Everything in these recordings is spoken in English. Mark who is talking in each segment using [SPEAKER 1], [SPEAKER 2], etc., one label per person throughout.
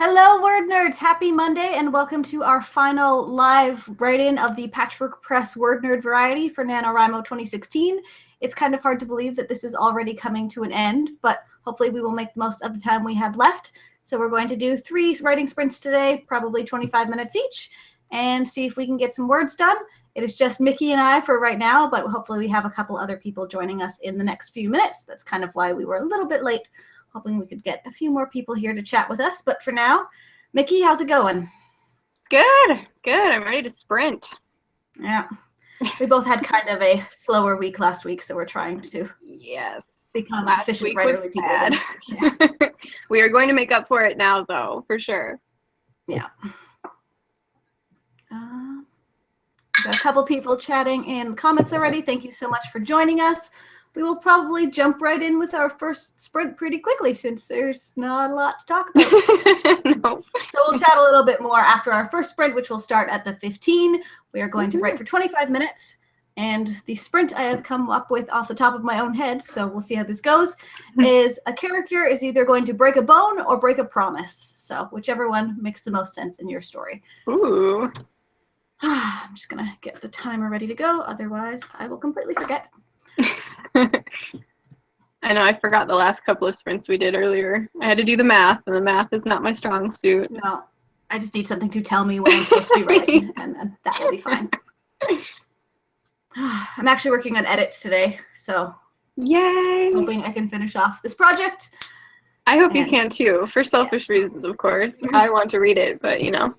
[SPEAKER 1] Hello, WordNerds! Happy Monday, and welcome to our final live write-in of the Patchwork Press WordNerd variety for NaNoWriMo 2016. It's kind of hard to believe that this is already coming to an end, but hopefully we will make the most of the time we have left. So we're going to do 3 writing sprints today, probably 25 minutes each, and see if we can get some words done. It is just Mickey and I for right now, but hopefully we have a couple other people joining us in the next few minutes. That's kind of why we were a little bit late, hoping we could get a few more people here to chat with us. But for now, Mickey, how's it going?
[SPEAKER 2] Good, good. I'm ready to sprint.
[SPEAKER 1] Yeah. We both had kind of a slower week last week, so we're trying to become efficient writerly people again.
[SPEAKER 2] Yeah. We are going to make up for it now, though, for sure.
[SPEAKER 1] Yeah. Got a couple people chatting in the comments already. Thank you so much for joining us. We will probably jump right in with our first sprint pretty quickly since there's not a lot to talk about.
[SPEAKER 2] No.
[SPEAKER 1] So we'll chat a little bit more after our first sprint, which will start at the 15. We are going to write for 25 minutes. And the sprint I have come up with off the top of my own head, so we'll see how this goes, is a character is either going to break a bone or break a promise. So whichever one makes the most sense in your story.
[SPEAKER 2] Ooh.
[SPEAKER 1] I'm just going to get the timer ready to go. Otherwise, I will completely forget.
[SPEAKER 2] I know I forgot the last couple of sprints we did earlier. I had to do the math, and the math is not my strong suit.
[SPEAKER 1] No, I just need something to tell me what I'm supposed to be writing, and then that will be fine. I'm actually working on edits today, so
[SPEAKER 2] yay!
[SPEAKER 1] Hoping I can finish off this project.
[SPEAKER 2] I hope you can too, for selfish reasons, of course. I want to read it, but you know.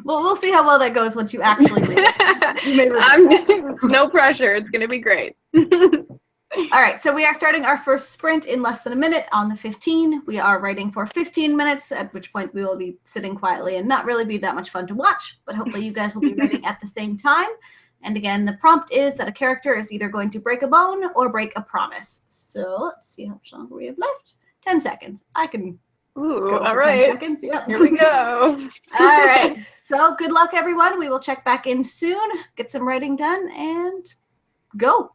[SPEAKER 1] Well, we'll see how well that goes once you actually read it.
[SPEAKER 2] No pressure. It's going to be great.
[SPEAKER 1] All right, so we are starting our first sprint in less than a minute on the 15. We are writing for 15 minutes, at which point we will be sitting quietly and not really be that much fun to watch, but hopefully you guys will be writing at the same time. And again, the prompt is that a character is either going to break a bone or break a promise. So let's see how much longer we have left. 10 seconds. I can
[SPEAKER 2] go for 10
[SPEAKER 1] seconds. Yep.
[SPEAKER 2] Here we go.
[SPEAKER 1] All right. So good luck, everyone. We will check back in soon, get some writing done, and go.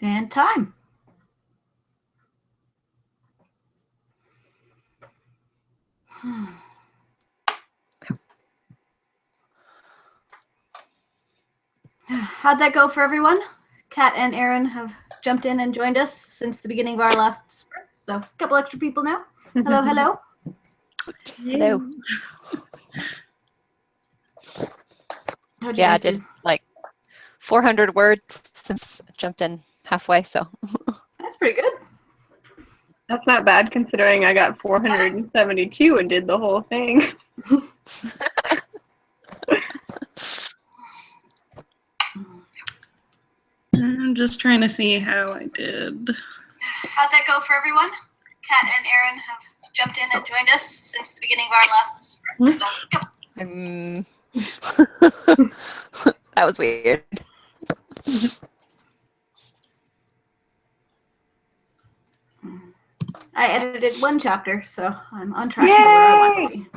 [SPEAKER 1] And time. How'd that go for everyone? Kat and Aaron have jumped in and joined us since the beginning of our last sprint. So a couple extra people now. Hello, hello.
[SPEAKER 3] Hello.
[SPEAKER 1] How'd you
[SPEAKER 3] Yeah, I
[SPEAKER 1] guys
[SPEAKER 3] did
[SPEAKER 1] do?
[SPEAKER 3] like 400 words since I jumped in halfway, so.
[SPEAKER 1] That's pretty good.
[SPEAKER 2] That's not bad considering I got 472 and did the whole thing.
[SPEAKER 4] I'm just trying to see how I did.
[SPEAKER 1] How'd that go for everyone? Kat and Aaron have jumped in and joined us since the beginning of our last sprint. So,
[SPEAKER 3] That was weird.
[SPEAKER 1] I edited one chapter, so I'm on track for where I want to be.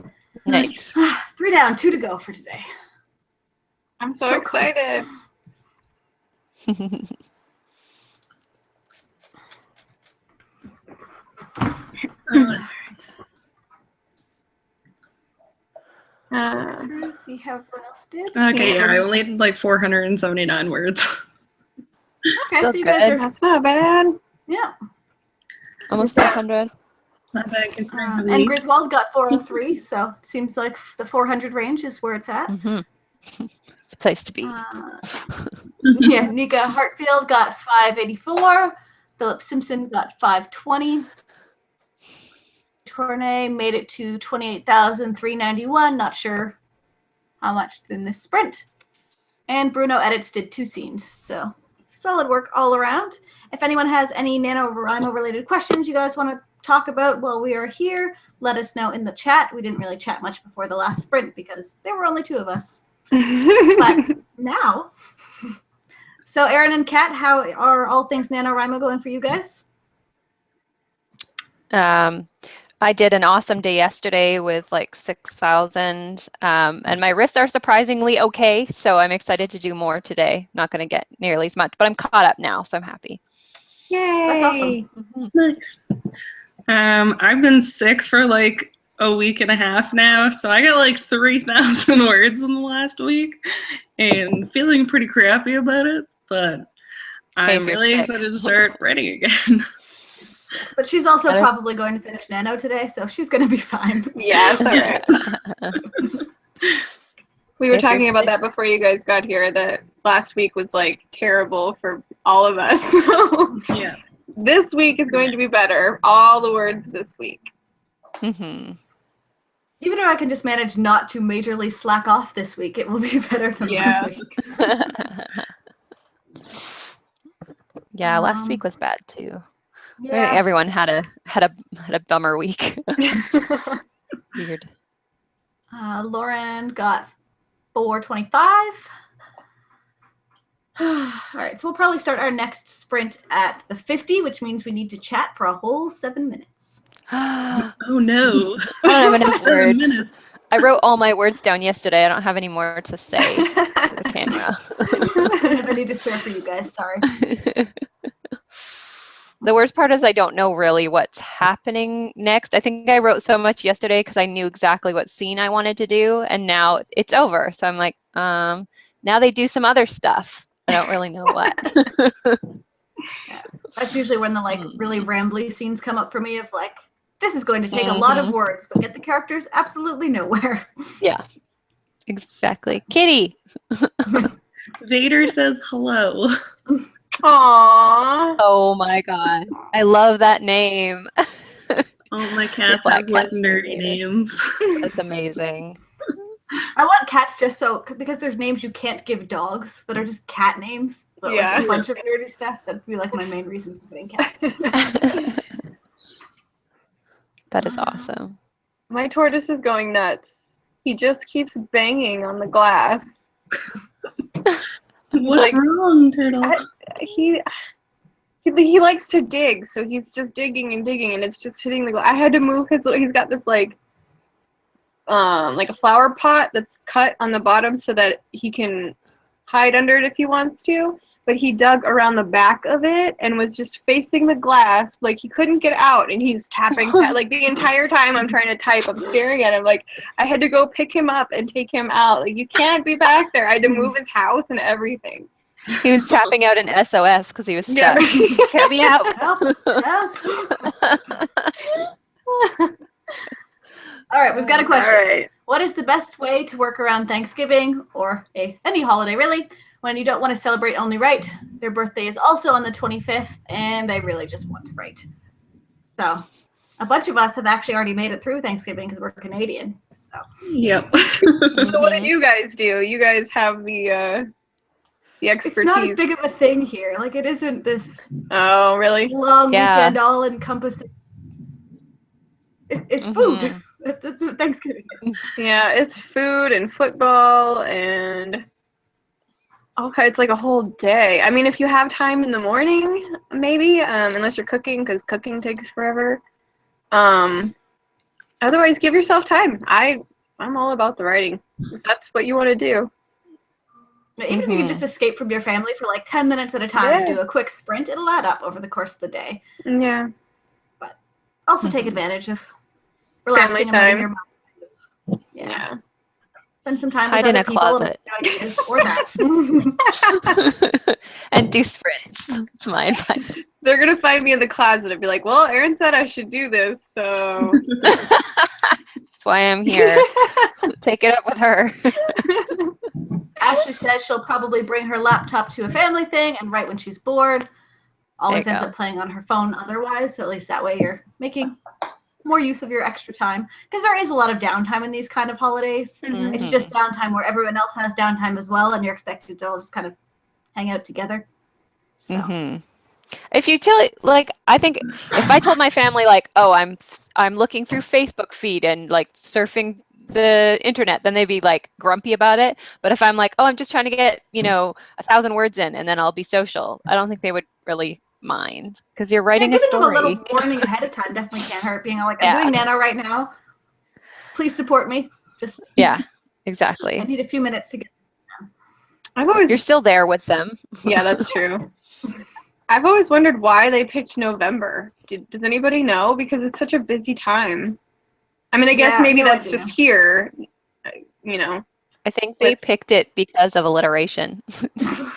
[SPEAKER 3] Nice.
[SPEAKER 1] 3 down, 2 to go for today.
[SPEAKER 2] I'm so excited.
[SPEAKER 1] See how everyone else did.
[SPEAKER 4] Okay, yeah, I only did like 479 words.
[SPEAKER 1] Okay,
[SPEAKER 3] Still
[SPEAKER 1] so you guys
[SPEAKER 3] good.
[SPEAKER 1] are,
[SPEAKER 2] That's not bad.
[SPEAKER 1] yeah.
[SPEAKER 3] Almost 500.
[SPEAKER 4] Not bad considering the
[SPEAKER 1] And
[SPEAKER 4] week.
[SPEAKER 1] Griswold got 403, so it seems like the 400 range is where it's at.
[SPEAKER 3] The place to be.
[SPEAKER 1] Yeah, Nika Hartfield got 584. Philip Simpson got 520. Tournay made it to 28,391. Not sure how much in this sprint. And Bruno Edits did 2 scenes, so solid work all around. If anyone has any NaNoWriMo related questions you guys want to talk about while we are here, let us know in the chat. We didn't really chat much before the last sprint because there were only 2 of us. But now, so Aaron and Kat, how are all things NaNoWriMo going for you guys?
[SPEAKER 3] I did an awesome day yesterday with like 6,000, and my wrists are surprisingly okay, so I'm excited to do more today. Not going to get nearly as much, but I'm caught up now, so I'm happy.
[SPEAKER 2] Yay!
[SPEAKER 1] That's awesome.
[SPEAKER 4] Nice. I've been sick for like a week and a half now, so I got like 3,000 words in the last week and feeling pretty crappy about it, but I'm really excited to start writing again.
[SPEAKER 1] But she's also probably going to finish Nano today, so she's going to be fine.
[SPEAKER 2] Yeah, it's all right. We were talking about that before you guys got here, that last week was like terrible for all of us.
[SPEAKER 4] Yeah.
[SPEAKER 2] This week is going to be better. All the words this week.
[SPEAKER 1] Even if I can just manage not to majorly slack off this week, it will be better than last week.
[SPEAKER 3] Yeah, last week was bad too.
[SPEAKER 1] Yeah.
[SPEAKER 3] Everyone had a bummer week. Weird.
[SPEAKER 1] Lauren got 425. All right, so we'll probably start our next sprint at the 50, which means we need to chat for a whole 7 minutes.
[SPEAKER 4] Oh no.
[SPEAKER 3] I don't have enough
[SPEAKER 4] 7
[SPEAKER 3] words.
[SPEAKER 4] minutes.
[SPEAKER 3] I wrote all my words down yesterday. I don't have any more to say to the camera.
[SPEAKER 1] I don't have any to spare for you guys, sorry.
[SPEAKER 3] The worst part is I don't know really what's happening next. I think I wrote so much yesterday because I knew exactly what scene I wanted to do, and now it's over. So I'm like, now they do some other stuff. I don't really know what.
[SPEAKER 1] Yeah. That's usually when the like really rambly scenes come up for me of like, this is going to take a lot of words, but get the characters absolutely nowhere.
[SPEAKER 3] Yeah, exactly. Kitty.
[SPEAKER 4] Vader says hello.
[SPEAKER 2] Aww.
[SPEAKER 3] Oh my god. I love that name.
[SPEAKER 4] All my cats
[SPEAKER 3] black
[SPEAKER 4] have like
[SPEAKER 3] cat's
[SPEAKER 4] nerdy
[SPEAKER 3] Vader.
[SPEAKER 4] names.
[SPEAKER 3] That's amazing.
[SPEAKER 1] I want cats just so, because there's names you can't give dogs that are just cat names, but like a bunch of nerdy stuff. That'd be like my main reason for getting cats.
[SPEAKER 3] That is awesome.
[SPEAKER 2] My tortoise is going nuts. He just keeps banging on the glass.
[SPEAKER 4] What's wrong, Turtle?
[SPEAKER 2] He likes to dig, so he's just digging and digging, and it's just hitting the glass. I had to move his. He's got this like a flower pot that's cut on the bottom so that he can hide under it if he wants to. but he dug around the back of it and was just facing the glass, like he couldn't get out, and he's tapping, like the entire time I'm trying to type, I'm staring at him, like I had to go pick him up and take him out. Like, you can't be back there. I had to move his house and everything.
[SPEAKER 3] He was tapping out an SOS because he was stuck.
[SPEAKER 2] Yeah.
[SPEAKER 3] Get me out.
[SPEAKER 1] Help, help. All right, we've got a question.
[SPEAKER 2] All right.
[SPEAKER 1] What is the best way to work around Thanksgiving or any holiday, really, when you don't want to celebrate only write? Their birthday is also on the 25th, and they really just want to write. So a bunch of us have actually already made it through Thanksgiving because we're Canadian. So
[SPEAKER 4] Yep.
[SPEAKER 2] So what did you guys do? You guys have the expertise.
[SPEAKER 1] it's not as big of a thing here. Like, it isn't this
[SPEAKER 2] Oh, really?
[SPEAKER 1] long
[SPEAKER 3] Yeah.
[SPEAKER 1] weekend all encompassing. It's food. That's what Thanksgiving is.
[SPEAKER 2] Yeah, it's food and football and okay, it's like a whole day. I mean, if you have time in the morning, maybe, unless you're cooking, because cooking takes forever. Otherwise, give yourself time. I'm all about the writing. If that's what you want to do.
[SPEAKER 1] Even if you can just escape from your family for like 10 minutes at a time to do a quick sprint, it'll add up over the course of the day.
[SPEAKER 2] Yeah.
[SPEAKER 1] Also take advantage of relaxing
[SPEAKER 2] Family
[SPEAKER 1] and letting your mind.
[SPEAKER 2] Yeah.
[SPEAKER 1] Spend some time
[SPEAKER 3] Hide
[SPEAKER 1] with
[SPEAKER 3] in
[SPEAKER 1] other
[SPEAKER 3] a
[SPEAKER 1] people
[SPEAKER 3] closet.
[SPEAKER 1] and ideas or that.
[SPEAKER 3] And do sprints. That's my advice.
[SPEAKER 2] They're going to find me in the closet and be like, well, Erin said I should do this, so.
[SPEAKER 3] That's why I'm here. Take it up with her.
[SPEAKER 1] Ashley says she'll probably bring her laptop to a family thing and write when she's bored. Always ends
[SPEAKER 3] go.
[SPEAKER 1] up playing on her phone otherwise, so at least that way you're making more use of your extra time. Because there is a lot of downtime in these kind of holidays. It's just downtime where everyone else has downtime as well, and you're expected to all just kind of hang out together. So.
[SPEAKER 3] If you tell it, like, I think if I told my family, like, oh, I'm looking through Facebook feed and like surfing the internet, then they'd be like grumpy about it. But if I'm like, oh, I'm just trying to get 1,000 words in, and then I'll be social, I don't think they would really mind because you're writing a
[SPEAKER 1] giving
[SPEAKER 3] story.
[SPEAKER 1] them a little warning ahead of time definitely can't hurt. Being like, I'm doing Nano right now. Please support me. Just
[SPEAKER 3] Exactly.
[SPEAKER 1] I need a few minutes to get.
[SPEAKER 3] You're still there with them.
[SPEAKER 2] Yeah, that's true. I've always wondered why they picked November. Does anybody know? Because it's such a busy time. I mean, I guess maybe that's just here,
[SPEAKER 3] I think they picked it because of alliteration.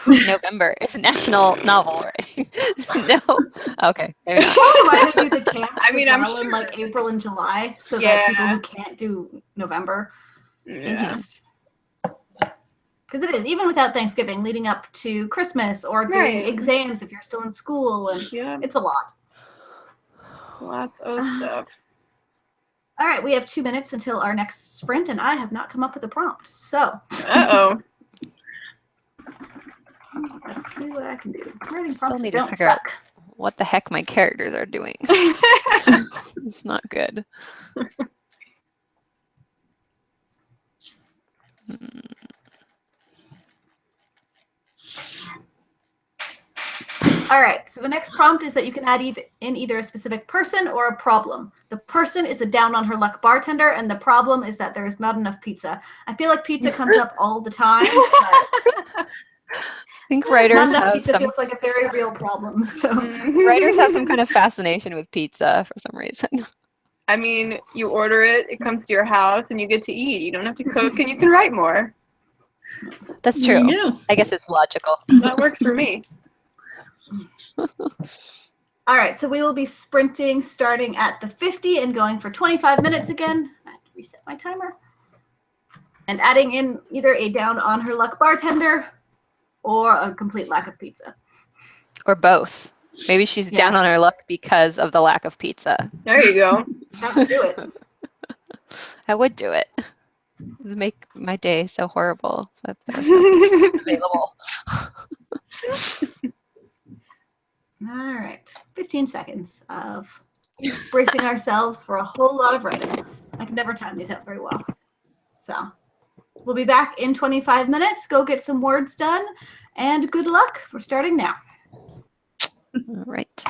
[SPEAKER 3] November is National Novel Writing. No. Okay. Maybe not.
[SPEAKER 1] Probably why they do the camps
[SPEAKER 2] I'm
[SPEAKER 1] well in
[SPEAKER 2] sure.
[SPEAKER 1] like April and July, so that people who can't do November just because it is even without Thanksgiving, leading up to Christmas or doing exams if you're still in school, and it's a lot.
[SPEAKER 2] Lots of stuff.
[SPEAKER 1] All right, we have 2 minutes until our next sprint, and I have not come up with a prompt. So, let's see what I can do. Writing prompts
[SPEAKER 3] need
[SPEAKER 1] don't
[SPEAKER 3] to figure
[SPEAKER 1] suck.
[SPEAKER 3] out what the heck my characters are doing. It's not good.
[SPEAKER 1] All right, so the next prompt is that you can add either a specific person or a problem. The person is a down on her luck bartender, and the problem is that there is not enough pizza. I feel like pizza comes up all the time. But
[SPEAKER 3] I think writers
[SPEAKER 1] not enough
[SPEAKER 3] have
[SPEAKER 1] pizza feels like a very real problem. So
[SPEAKER 3] writers have some kind of fascination with pizza for some reason.
[SPEAKER 2] I mean, you order it, it comes to your house, and you get to eat. You don't have to cook, and you can write more.
[SPEAKER 3] That's true.
[SPEAKER 4] Yeah.
[SPEAKER 3] I guess it's logical.
[SPEAKER 2] That works for me.
[SPEAKER 1] all right, so we will be sprinting starting at the 50 and going for 25 minutes again. I have to reset my timer. And adding in either a down on her luck bartender or a complete lack of pizza.
[SPEAKER 3] Or both. Maybe she's down on her luck because of the lack of pizza.
[SPEAKER 2] There you go.
[SPEAKER 1] That would do it.
[SPEAKER 3] I would do it. It would make my day so horrible that there's nothing available.
[SPEAKER 1] All right, 15 seconds of bracing ourselves for a whole lot of writing. I can never time these out very well. So we'll be back in 25 minutes. Go get some words done, and good luck. We're starting now.
[SPEAKER 3] All right.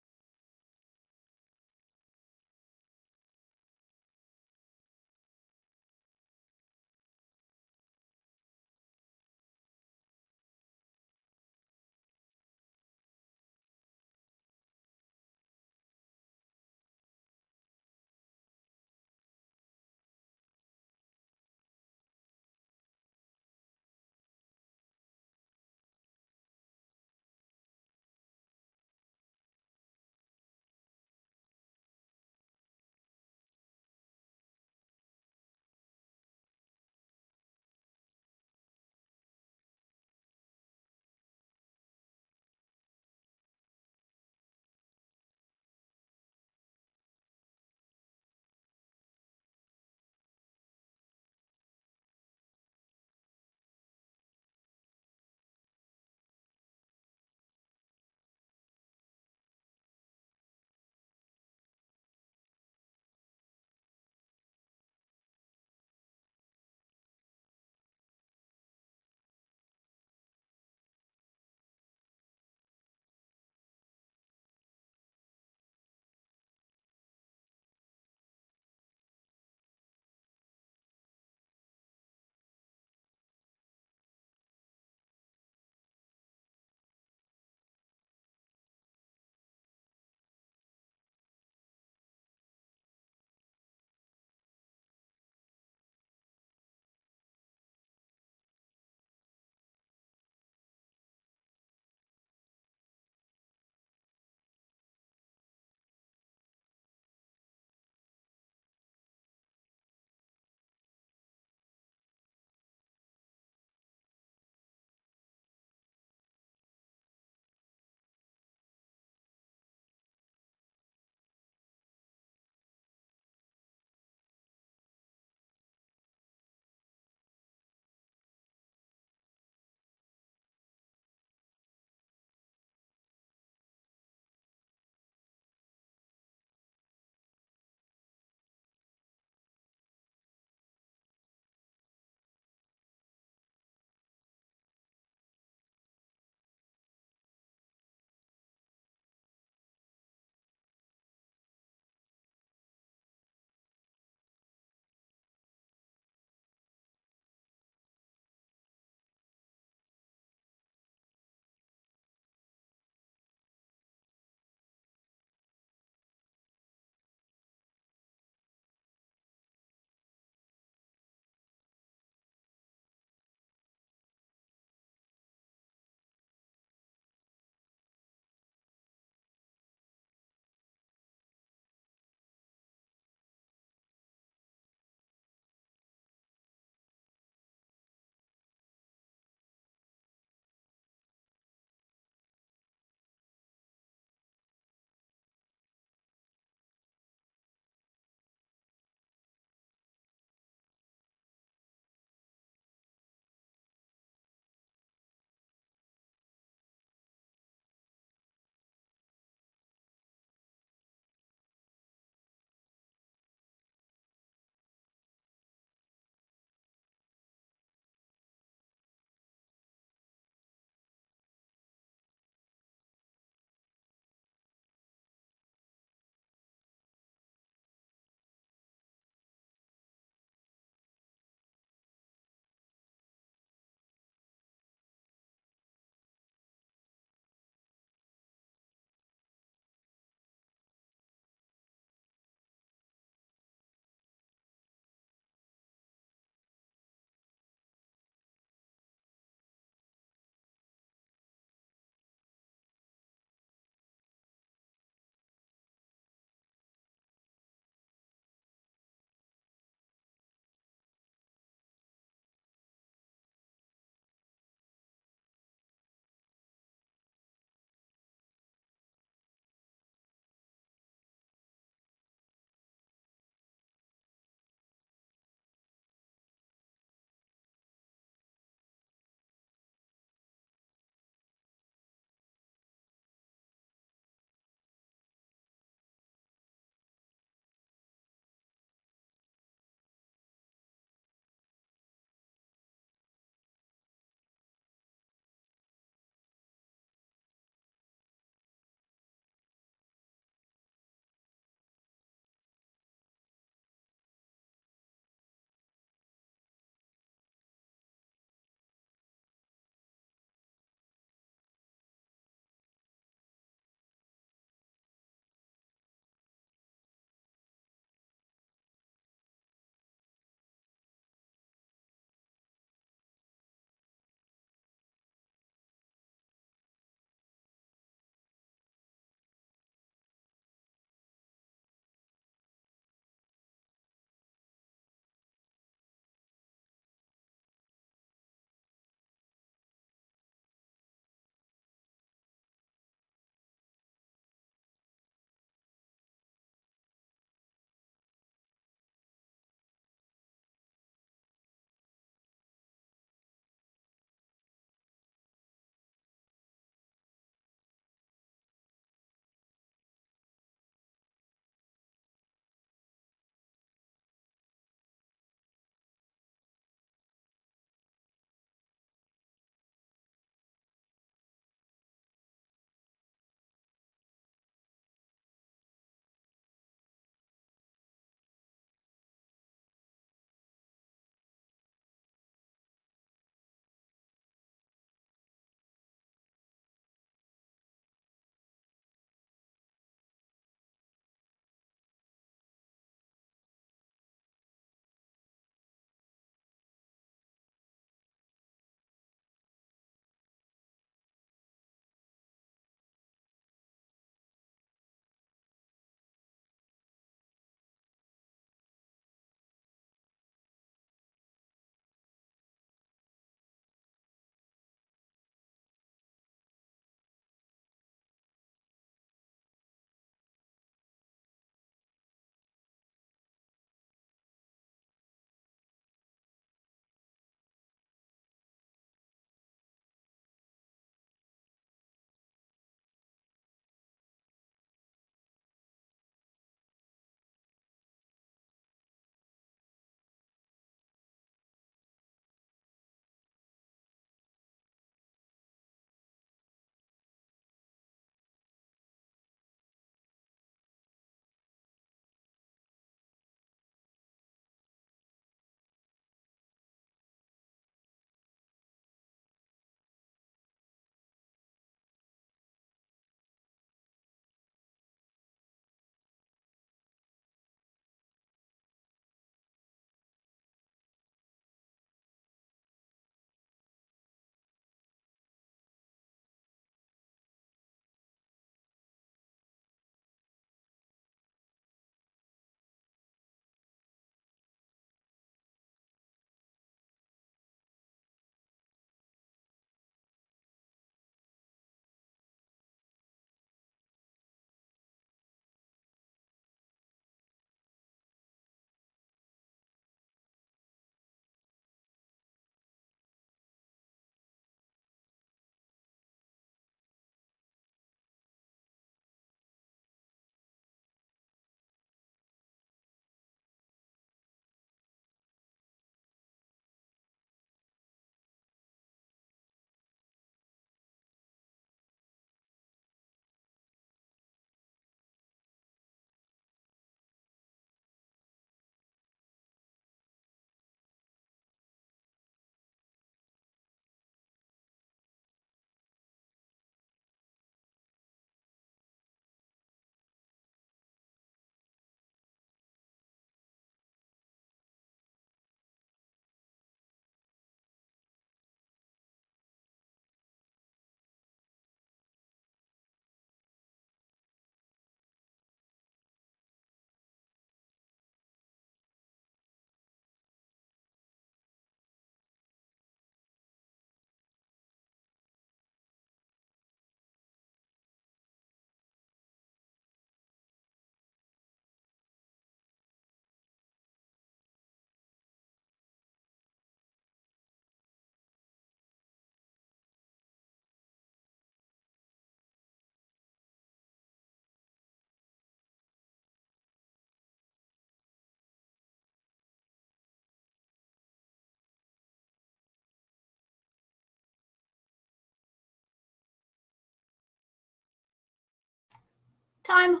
[SPEAKER 1] Time.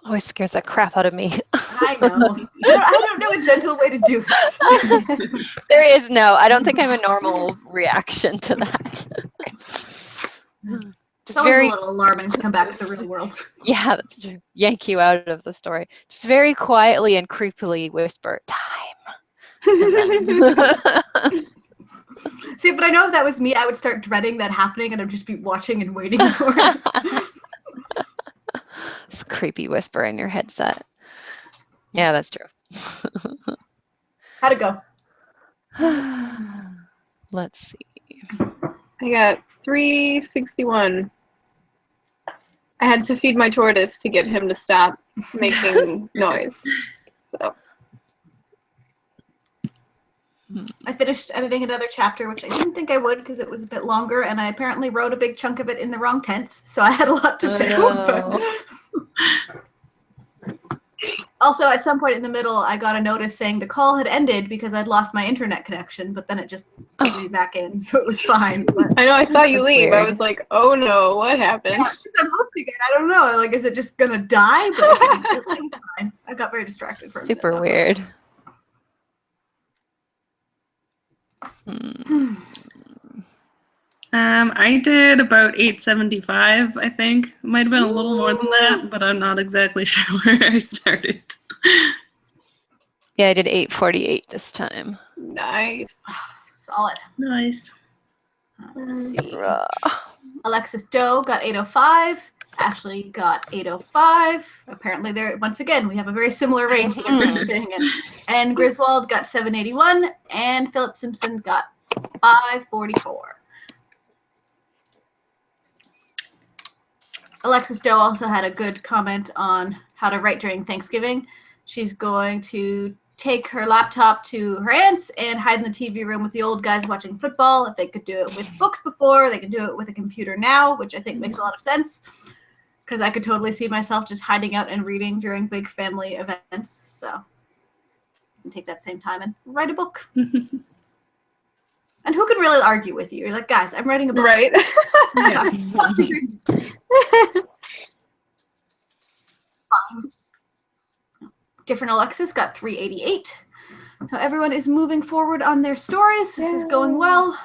[SPEAKER 3] Always scares the crap out of me.
[SPEAKER 1] I know. I don't know a gentle way to do it.
[SPEAKER 3] There is no. I don't think I'm a normal reaction to that.
[SPEAKER 1] It's always a little alarming to come back to the real world.
[SPEAKER 3] Yeah, that's true. Yank you out of the story. Just very quietly and creepily whisper, "Time."
[SPEAKER 1] See, but I know if that was me, I would start dreading that happening, and I'd just be watching and waiting for it.
[SPEAKER 3] It's a creepy whisper in your headset. Yeah, that's true.
[SPEAKER 1] How'd it go?
[SPEAKER 3] Let's see.
[SPEAKER 2] I got 361. I had to feed my tortoise to get him to stop making noise. So
[SPEAKER 1] I finished editing another chapter, which I didn't think I would because it was a bit longer, and I apparently wrote a big chunk of it in the wrong tense, so I had a lot to fix. Also, at some point in the middle, I got a notice saying the call had ended because I'd lost my internet connection, but then it just put me back in, so it was fine. But
[SPEAKER 2] I know I saw you leave.
[SPEAKER 3] weird.
[SPEAKER 2] I was like, oh no, what happened?
[SPEAKER 1] yeah, since I'm hosting it, I don't know. Like, is it just gonna die? But it was fine. I got very distracted for a
[SPEAKER 3] Super
[SPEAKER 1] minute,
[SPEAKER 3] weird.
[SPEAKER 4] I did about 875, I think. It might have been a little more than that, but I'm not exactly sure where I started.
[SPEAKER 3] Yeah, I did 848 this time.
[SPEAKER 2] Nice.
[SPEAKER 1] Solid.
[SPEAKER 4] Nice.
[SPEAKER 1] Let's see. Alexis Doe got 805. Ashley got 805. Apparently, there once again we have a very similar range that we're staying in. And Griswold got 781, and Philip Simpson got 544. Alexis Doe also had a good comment on how to write during Thanksgiving. She's going to take her laptop to her aunt's and hide in the TV room with the old guys watching football. If they could do it with books before, they can do it with a computer now, which I think makes a lot of sense. Because I could totally see myself just hiding out and reading during big family events. So I can take that same time and write a book. And who can really argue with you? You're like, guys, I'm writing a book.
[SPEAKER 2] Right.
[SPEAKER 1] Yeah. Different Alexis got 388. So everyone is moving forward on their stories. This is going well.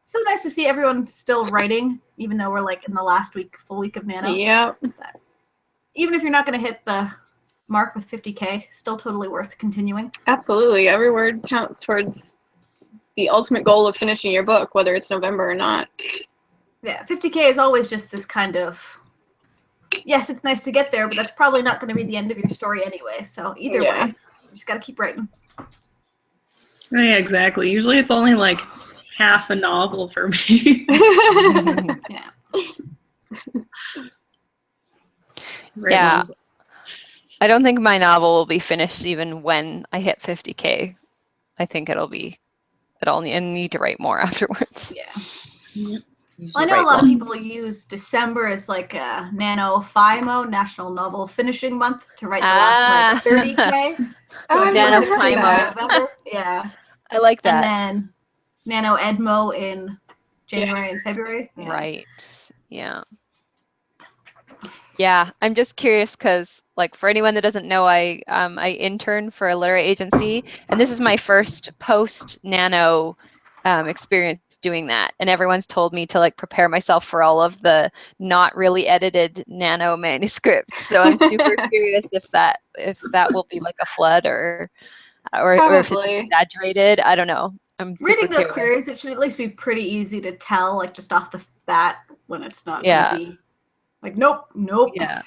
[SPEAKER 1] So nice to see everyone still writing, even though we're like in the last full week of Nano.
[SPEAKER 2] Yep.
[SPEAKER 1] But even if you're not going to hit the mark with 50K, still totally worth continuing.
[SPEAKER 2] Absolutely. Every word counts towards the ultimate goal of finishing your book, whether it's November or not.
[SPEAKER 1] Yeah, 50K is always just this kind of, yes, it's nice to get there, but that's probably not going to be the end of your story anyway. So either way, you just got to keep writing.
[SPEAKER 4] Oh, yeah, exactly. Usually it's only like half a novel for me.
[SPEAKER 1] Yeah.
[SPEAKER 3] Yeah. I don't think my novel will be finished even when I hit 50K. I think it'll need to write more afterwards.
[SPEAKER 1] Yeah.
[SPEAKER 4] Yep.
[SPEAKER 1] Well, I know a lot of people use December as like a NaNoWriMo, National Novel Finishing Month, to write the last like 30K. So it's
[SPEAKER 3] NaNoWriMo.
[SPEAKER 1] Yeah.
[SPEAKER 3] I like that.
[SPEAKER 1] And then NaNoEdmo in January and February. Yeah.
[SPEAKER 3] Right. Yeah. Yeah, I'm just curious because, like, for anyone that doesn't know, I intern for a literary agency, and this is my first post-Nano experience doing that. And everyone's told me to like prepare myself for all of the not really edited Nano manuscripts. So I'm super curious if that will be like a flood or if it's exaggerated. I don't know. I'm
[SPEAKER 1] reading those queries. It should at least be pretty easy to tell, like just off the bat, when it's not going to be like, nope.
[SPEAKER 3] Yeah.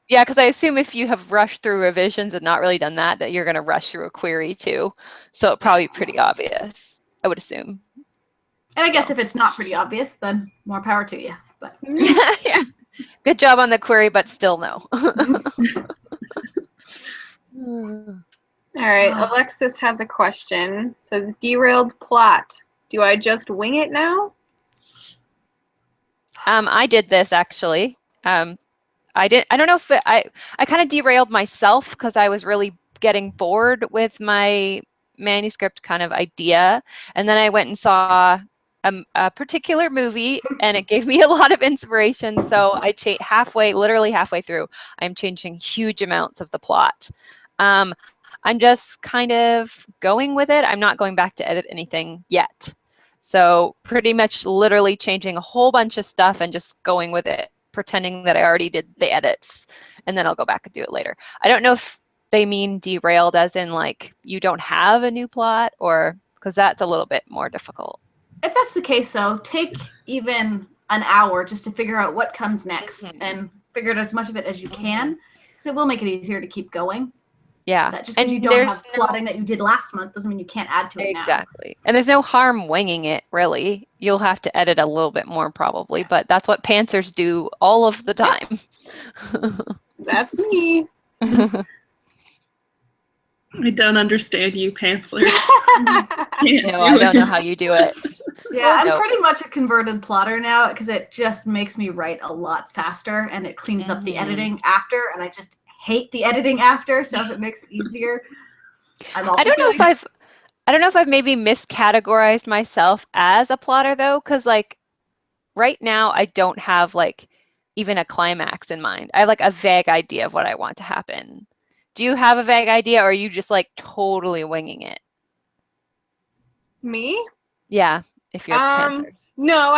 [SPEAKER 3] Yeah, because I assume if you have rushed through revisions and not really done that you're going to rush through a query too. So it'll probably be pretty obvious, I would assume.
[SPEAKER 1] And I guess if it's not pretty obvious, then more power to you. But
[SPEAKER 3] yeah. Good job on the query, but still no.
[SPEAKER 2] All right, Alexis has a question. It says, derailed plot. Do I just wing it now?
[SPEAKER 3] I did this actually. I don't know if I kind of derailed myself because I was really getting bored with my manuscript kind of idea, and then I went and saw a particular movie, and it gave me a lot of inspiration. So I literally halfway through, I'm changing huge amounts of the plot. I'm just kind of going with it. I'm not going back to edit anything yet. So pretty much literally changing a whole bunch of stuff and just going with it, pretending that I already did the edits, and then I'll go back and do it later. I don't know if they mean derailed as in like you don't have a new plot, or because that's a little bit more difficult.
[SPEAKER 1] If that's the case, though, take even an hour just to figure out what comes next and figure out as much of it as you can, because it will make it easier to keep going.
[SPEAKER 3] Yeah.
[SPEAKER 1] That just because you don't have plotting that you did last month doesn't mean you can't add to it now.
[SPEAKER 3] Exactly. And there's no harm winging it, really. You'll have to edit a little bit more probably, but that's what pantsers do all of the time.
[SPEAKER 2] That's me.
[SPEAKER 4] I don't understand you, pantsers.
[SPEAKER 3] No, I don't know how you do it.
[SPEAKER 1] Yeah, I'm pretty much a converted plotter now because it just makes me write a lot faster and it cleans up the editing after, and I just hate the editing after, so if it makes it easier, I'm all
[SPEAKER 3] I don't know if I've maybe miscategorized myself as a plotter though, because like right now I don't have like even a climax in mind. I have like a vague idea of what I want to happen. Do you have a vague idea, or are you just like totally winging it?
[SPEAKER 2] Me?
[SPEAKER 3] Yeah, if you're a pantser.
[SPEAKER 2] No,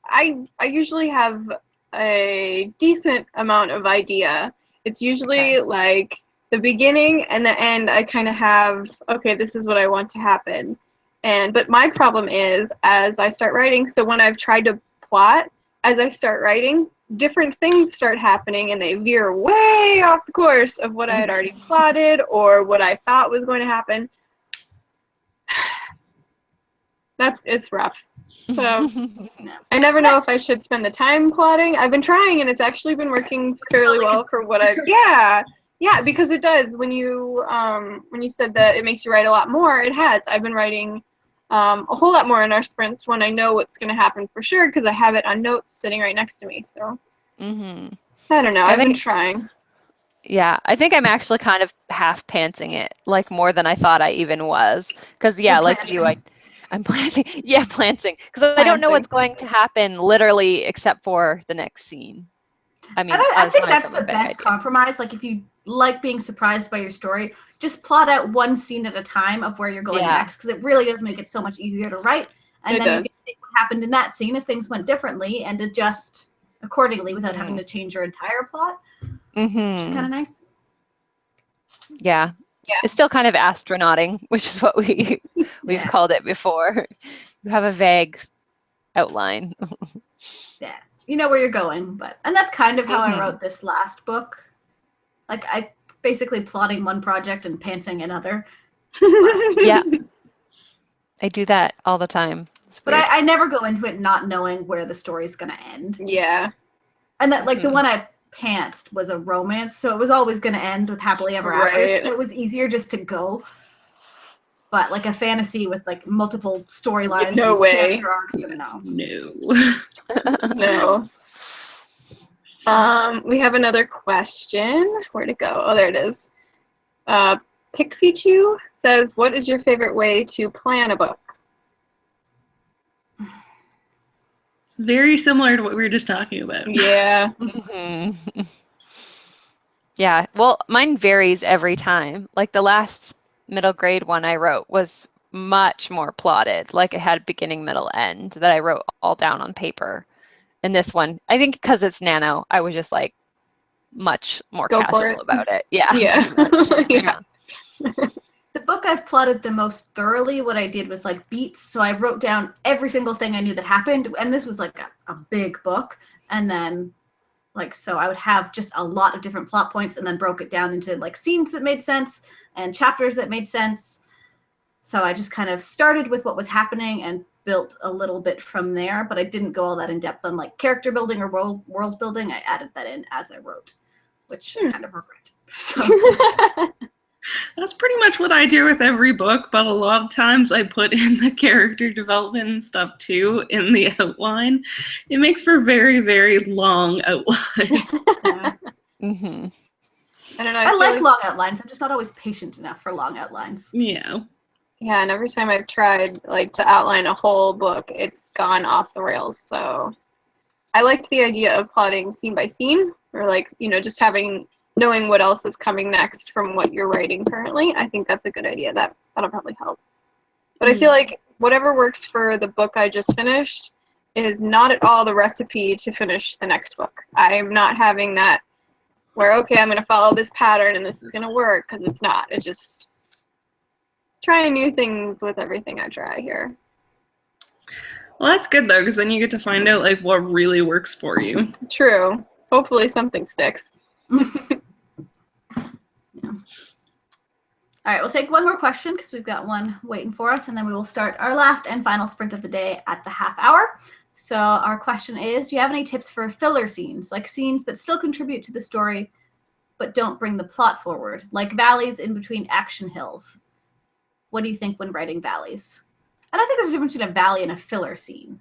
[SPEAKER 2] I usually have a decent amount of idea. It's usually like the beginning and the end. I kind of have, okay, this is what I want to happen. But my problem is as I start writing, so when I've tried to plot, as I start writing, different things start happening and they veer way off the course of what I had already plotted or what I thought was going to happen. It's rough. So I never know if I should spend the time plotting. I've been trying and it's actually been working fairly well for what I've, yeah, because it does. When you said that it makes you write a lot more, it has. I've been writing a whole lot more in our sprints when I know what's going to happen for sure because I have it on notes sitting right next to me. So I don't know. I've been trying.
[SPEAKER 3] Yeah, I think I'm actually kind of half pantsing it, like more than I thought I even was. Because like you, I'm planting. Yeah, planting. Because I don't know what's going to happen literally except for the next scene. I mean,
[SPEAKER 1] I think that's the best compromise. Like if you like being surprised by your story, just plot out one scene at a time of where you're going next, because it really does make it so much easier to write. And then you can see what happened in that scene if things went differently and adjust accordingly without having to change your entire plot. Which is kind of nice.
[SPEAKER 3] Yeah. It's still kind of astronauting, which is what we've called it before. You have a vague outline.
[SPEAKER 1] Yeah. You know where you're going, and that's kind of how I wrote this last book. Like I basically plotting one project and pantsing another.
[SPEAKER 3] Yeah. I do that all the time.
[SPEAKER 1] But I never go into it not knowing where the story's gonna end.
[SPEAKER 2] Yeah.
[SPEAKER 1] And that like the one I pantsed was a romance, so it was always going to end with happily ever after, so it was easier just to go. But like a fantasy with like multiple storylines,
[SPEAKER 2] no way,
[SPEAKER 1] character arcs,
[SPEAKER 2] no. We have another question. Where'd it go? Oh, there it is. Pixie Chew says, "What is your favorite way to plan a book?"
[SPEAKER 4] Very similar to what we were just talking about.
[SPEAKER 2] Yeah.
[SPEAKER 3] Yeah. Well, mine varies every time. Like the last middle grade one I wrote was much more plotted. Like it had beginning, middle, end that I wrote all down on paper. And this one, I think because it's Nano, I was just like much more casual about it. Yeah.
[SPEAKER 2] Yeah.
[SPEAKER 1] The book I've plotted the most thoroughly, what I did was like beats. So I wrote down every single thing I knew that happened. And this was like a big book. And then like, so I would have just a lot of different plot points and then broke it down into like scenes that made sense and chapters that made sense. So I just kind of started with what was happening and built a little bit from there, but I didn't go all that in depth on like character building or world building. I added that in as I wrote, which I kind of regret. So.
[SPEAKER 4] That's pretty much what I do with every book, but a lot of times I put in the character development and stuff too in the outline. It makes for very, very long outlines.
[SPEAKER 1] Yeah.
[SPEAKER 2] I don't know.
[SPEAKER 1] I like long outlines. I'm just not always patient enough for long outlines.
[SPEAKER 4] Yeah.
[SPEAKER 2] Yeah, and every time I've tried like to outline a whole book, it's gone off the rails. So I liked the idea of plotting scene by scene, or like, you know, just knowing what else is coming next from what you're writing currently. I think that's a good idea. That'll probably help. But I feel like whatever works for the book I just finished is not at all the recipe to finish the next book. I'm not having that where, okay, I'm going to follow this pattern and this is going to work, because it's not. It's just trying new things with everything I try here.
[SPEAKER 4] Well, that's good though, because then you get to find out like what really works for you.
[SPEAKER 2] True. Hopefully something sticks.
[SPEAKER 1] All right, we'll take one more question because we've got one waiting for us, and then we will start our last and final sprint of the day at the half hour. So our question is, do you have any tips for filler scenes, like scenes that still contribute to the story but don't bring the plot forward, like valleys in between action hills? What do you think when writing valleys? And I think there's a difference between a valley and a filler scene.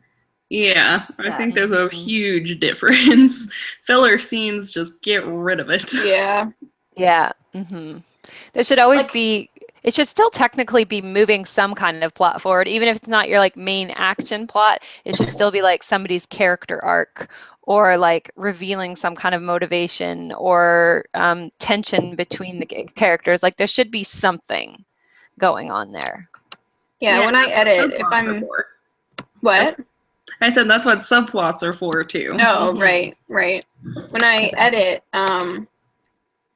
[SPEAKER 4] Yeah, I think there's a huge difference. Filler scenes, just get rid of it.
[SPEAKER 2] Yeah.
[SPEAKER 3] Yeah. There should always be, it should still technically be moving some kind of plot forward, even if it's not your like main action plot. It should still be like somebody's character arc, or like revealing some kind of motivation or tension between the characters. Like there should be something going on there.
[SPEAKER 2] Yeah, when I edit, if I'm... What?
[SPEAKER 4] I said that's what subplots are for too.
[SPEAKER 2] Oh, right. When I edit,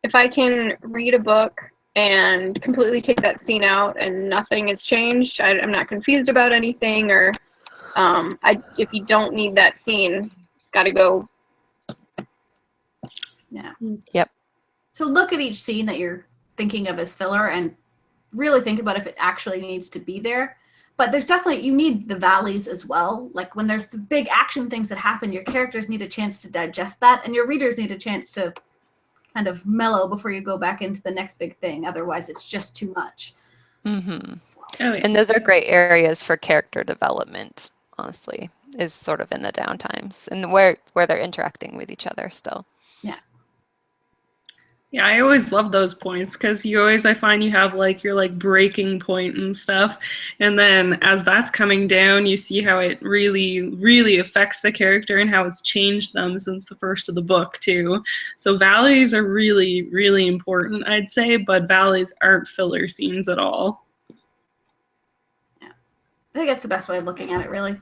[SPEAKER 2] if I can read a book and completely take that scene out and nothing has changed, I'm not confused about anything, or if you don't need that scene, it's got to go.
[SPEAKER 1] Yeah.
[SPEAKER 3] Yep.
[SPEAKER 1] So look at each scene that you're thinking of as filler and really think about if it actually needs to be there. But there's definitely, you need the valleys as well. Like when there's big action things that happen, your characters need a chance to digest that, and your readers need a chance to kind of mellow before you go back into the next big thing. Otherwise, it's just too much. So.
[SPEAKER 3] And those are great areas for character development, honestly, is sort of in the downtimes and where they're interacting with each other still.
[SPEAKER 4] Yeah, I always love those points because I find you have like your like breaking point and stuff, and then as that's coming down, you see how it really, really affects the character and how it's changed them since the first of the book too. So valleys are really, really important, I'd say, but valleys aren't filler scenes at all.
[SPEAKER 1] Yeah, I think that's the best way of looking at it, really.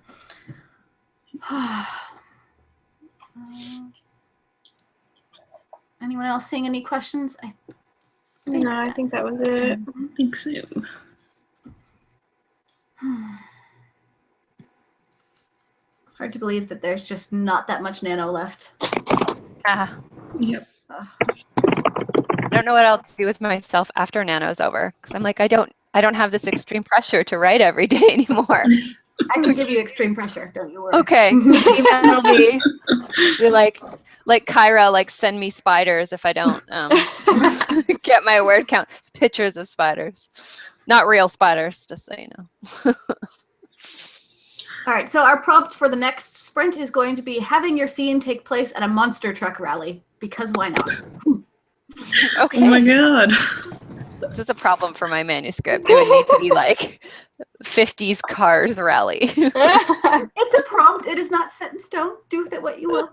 [SPEAKER 1] Anyone else seeing any questions?
[SPEAKER 2] I think that was it.
[SPEAKER 4] I think so.
[SPEAKER 1] Hard to believe that there's just not that much nano left.
[SPEAKER 4] Yep.
[SPEAKER 3] I don't know what I'll do with myself after Nano's over, because I'm like, I don't have this extreme pressure to write every day anymore.
[SPEAKER 1] I can give you extreme pressure, don't you worry.
[SPEAKER 3] Okay, email me. You're like Kyra, like send me spiders if I don't get my word count. Pictures of spiders, not real spiders, just so you know.
[SPEAKER 1] All right, so our prompt for the next sprint is going to be having your scene take place at a monster truck rally, because why not?
[SPEAKER 3] Okay.
[SPEAKER 4] Oh my god.
[SPEAKER 3] This is a problem for my manuscript. It would need to be like 50s cars rally.
[SPEAKER 1] It's a prompt. It is not set in stone. Do with it what you will.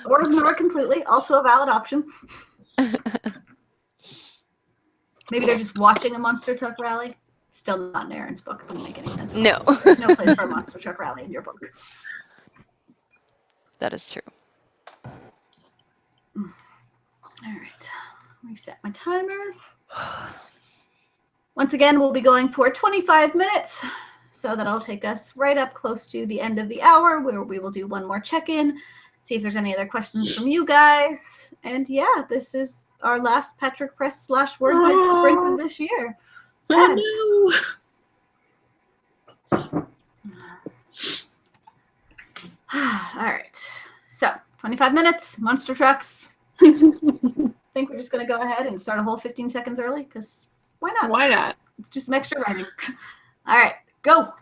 [SPEAKER 1] Or ignore it completely. Also a valid option. Maybe they're just watching a monster truck rally. Still not in Aaron's book. It wouldn't make any sense.
[SPEAKER 3] No.
[SPEAKER 1] There's no place for a monster truck rally in your book.
[SPEAKER 3] That is true.
[SPEAKER 1] All right. Reset my timer. Once again, we'll be going for 25 minutes. So that'll take us right up close to the end of the hour, where we will do one more check-in, see if there's any other questions from you guys. And yeah, this is our last Patrick Press / WordNerd sprint of this year. Sad. All right. So 25 minutes, monster trucks. I think we're just going to go ahead and start a whole 15 seconds early, because why not?
[SPEAKER 2] Why not?
[SPEAKER 1] Let's do some extra writing. All right, go.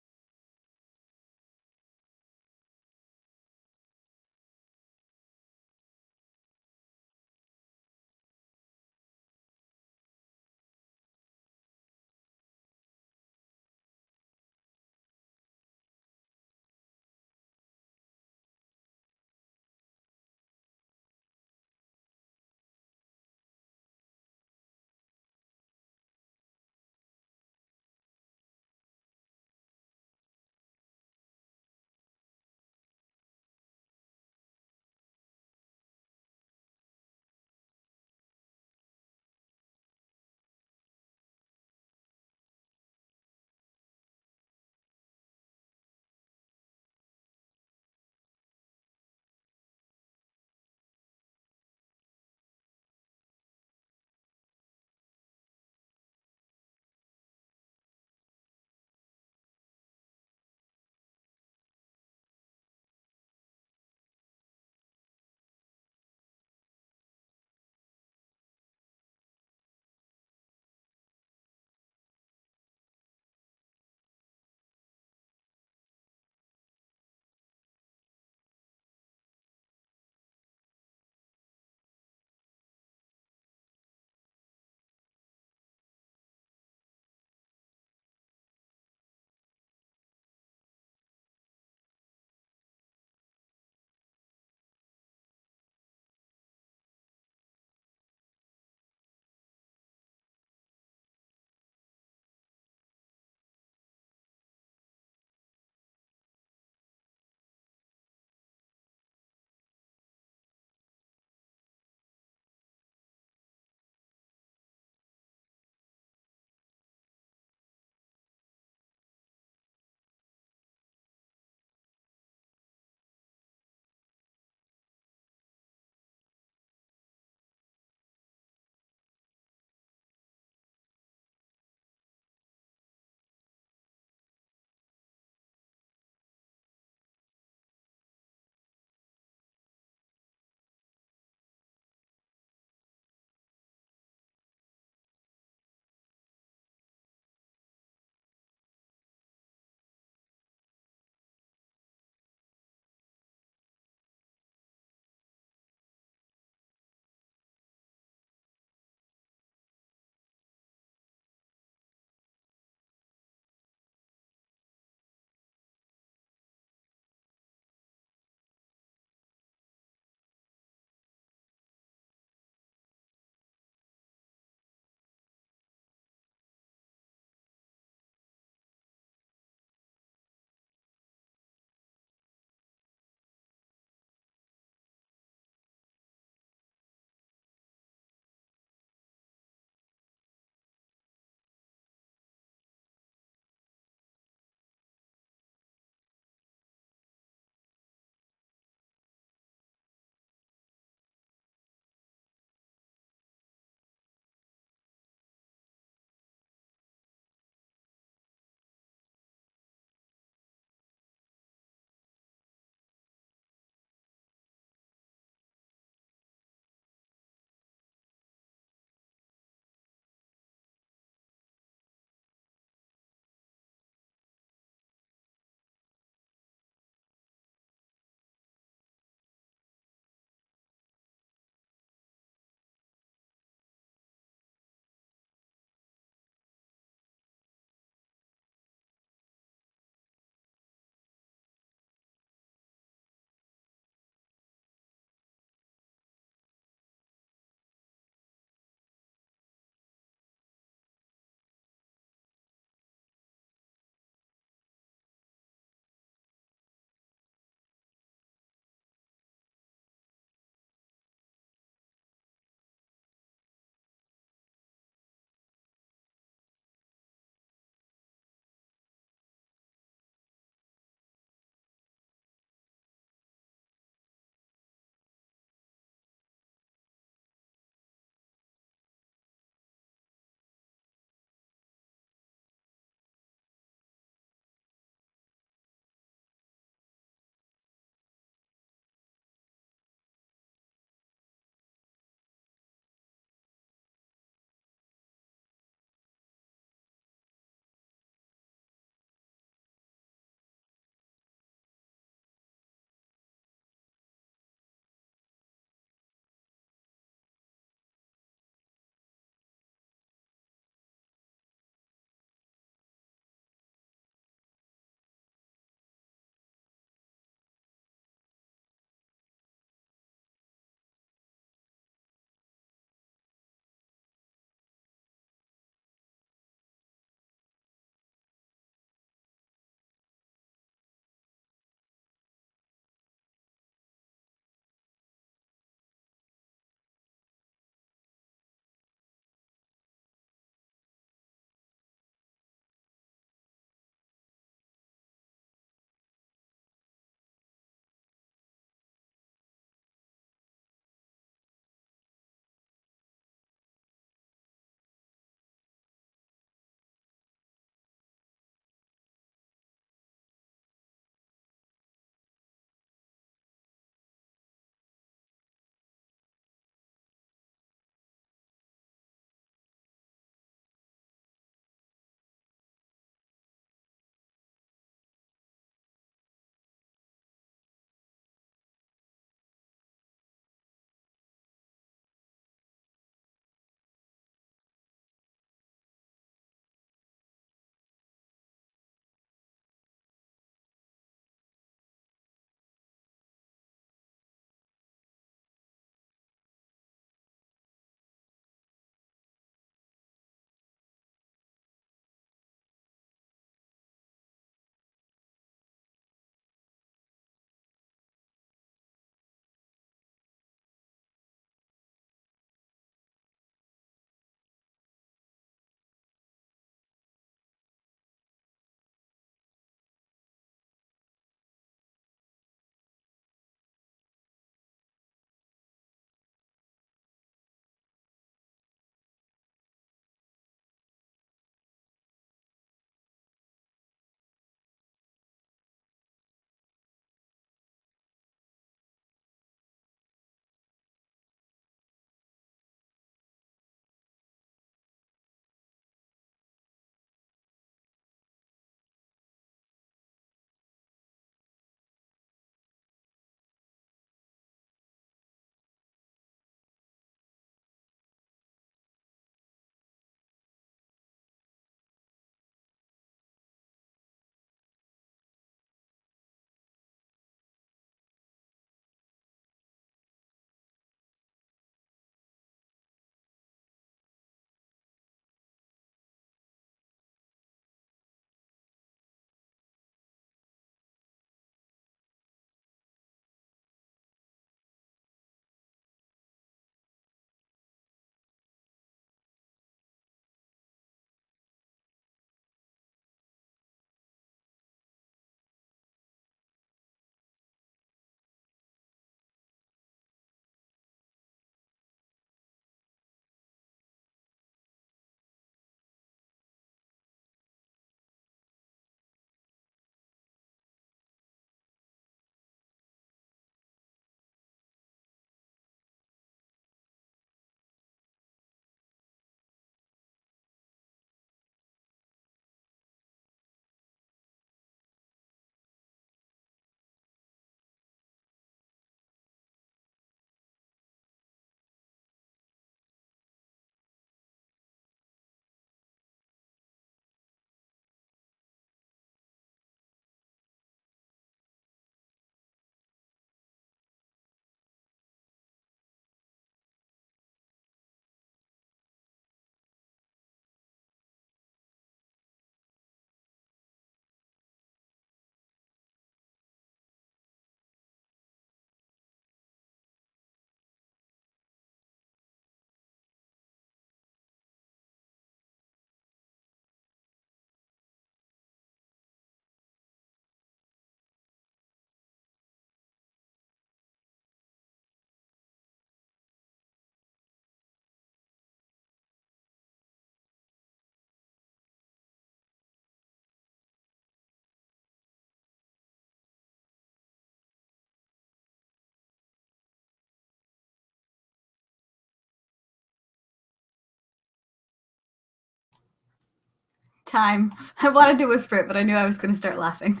[SPEAKER 1] time. I wanted to whisper it, but I knew I was going to start laughing.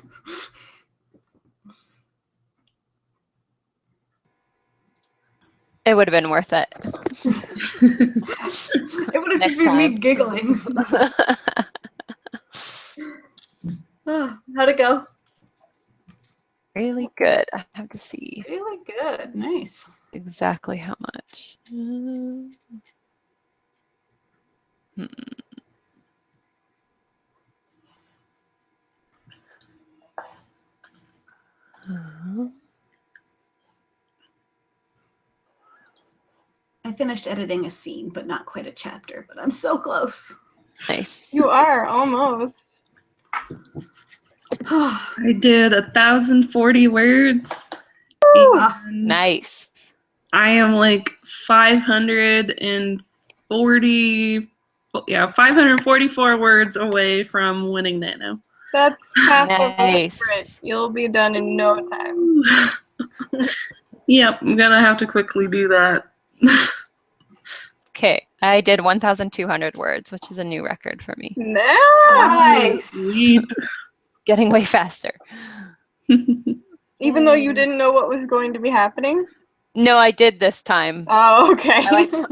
[SPEAKER 3] It would have been worth it.
[SPEAKER 1] It would have just been me giggling. Oh, how'd it go?
[SPEAKER 3] Really good. I have to see
[SPEAKER 1] Really good. Nice.
[SPEAKER 3] exactly how much.
[SPEAKER 1] I finished editing a scene, but not quite a chapter, but I'm so close.
[SPEAKER 3] Nice.
[SPEAKER 2] You are almost.
[SPEAKER 4] I did 1,040 words. And
[SPEAKER 3] Nice.
[SPEAKER 4] I am like 544 words away from winning Nano.
[SPEAKER 2] That's half of a
[SPEAKER 3] Nice.
[SPEAKER 2] sprint. You'll be done in no time.
[SPEAKER 4] Yep, I'm gonna have to quickly do that.
[SPEAKER 3] Okay, I did 1,200 words, which is a new record for me.
[SPEAKER 1] Nice.
[SPEAKER 4] Sweet.
[SPEAKER 3] Getting way faster.
[SPEAKER 2] Even though you didn't know what was going to be happening?
[SPEAKER 3] No, I did this time.
[SPEAKER 2] Oh, okay.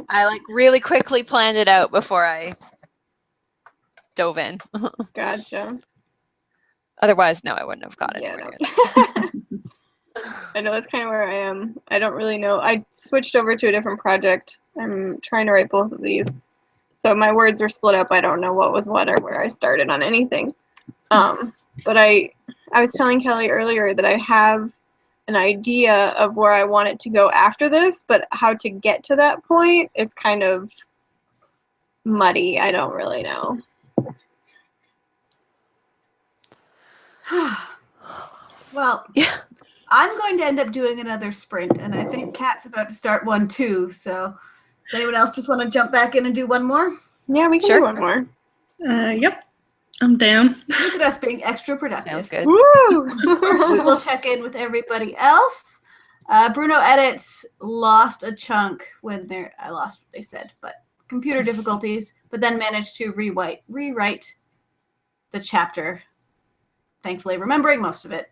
[SPEAKER 3] I like really quickly planned it out before I dove in.
[SPEAKER 2] Gotcha.
[SPEAKER 3] Otherwise, no, I wouldn't have gotten
[SPEAKER 2] Yeah,
[SPEAKER 3] anywhere.
[SPEAKER 2] I know that's kind of where I am. I don't really know. I switched over to a different project. I'm trying to write both of these. So my words were split up. I don't know what was what or where I started on anything. But I was telling Kelly earlier that I have an idea of where I want it to go after this, but how to get to that point, it's kind of muddy. I don't really know.
[SPEAKER 1] Well,
[SPEAKER 3] Yeah.
[SPEAKER 1] I'm going to end up doing another sprint, and I think Kat's about to start one too. So, does anyone else just want to jump back in and do one more?
[SPEAKER 2] Yeah, we can
[SPEAKER 3] Sure.
[SPEAKER 2] do one more.
[SPEAKER 4] Yep, I'm down.
[SPEAKER 1] Look at us being extra productive.
[SPEAKER 3] Sounds good.
[SPEAKER 2] Woo!
[SPEAKER 1] First, we will check in with everybody else. Bruno Edits lost a chunk when I lost what they said, but computer difficulties, but then managed to rewrite the chapter. Thankfully, remembering most of it.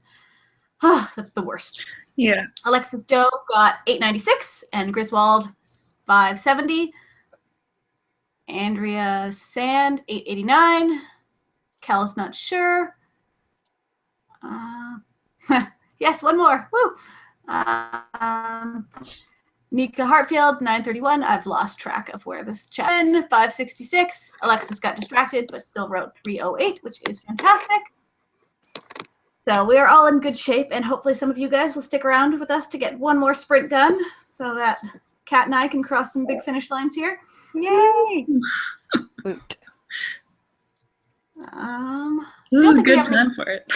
[SPEAKER 1] That's the worst.
[SPEAKER 4] Yeah.
[SPEAKER 1] Alexis Doe got 896 and Griswold 570. Andrea Sand 889. Cal is not sure. Yes, one more. Woo! Nika Hartfield 931. I've lost track of where this chat. 566. Alexis got distracted but still wrote 308, which is fantastic. So we are all in good shape, and hopefully some of you guys will stick around with us to get one more sprint done so that Kat and I can cross some big finish lines here.
[SPEAKER 2] Yay!
[SPEAKER 3] Woot.
[SPEAKER 4] This is a
[SPEAKER 1] think we
[SPEAKER 4] good
[SPEAKER 1] have any-
[SPEAKER 4] time for it.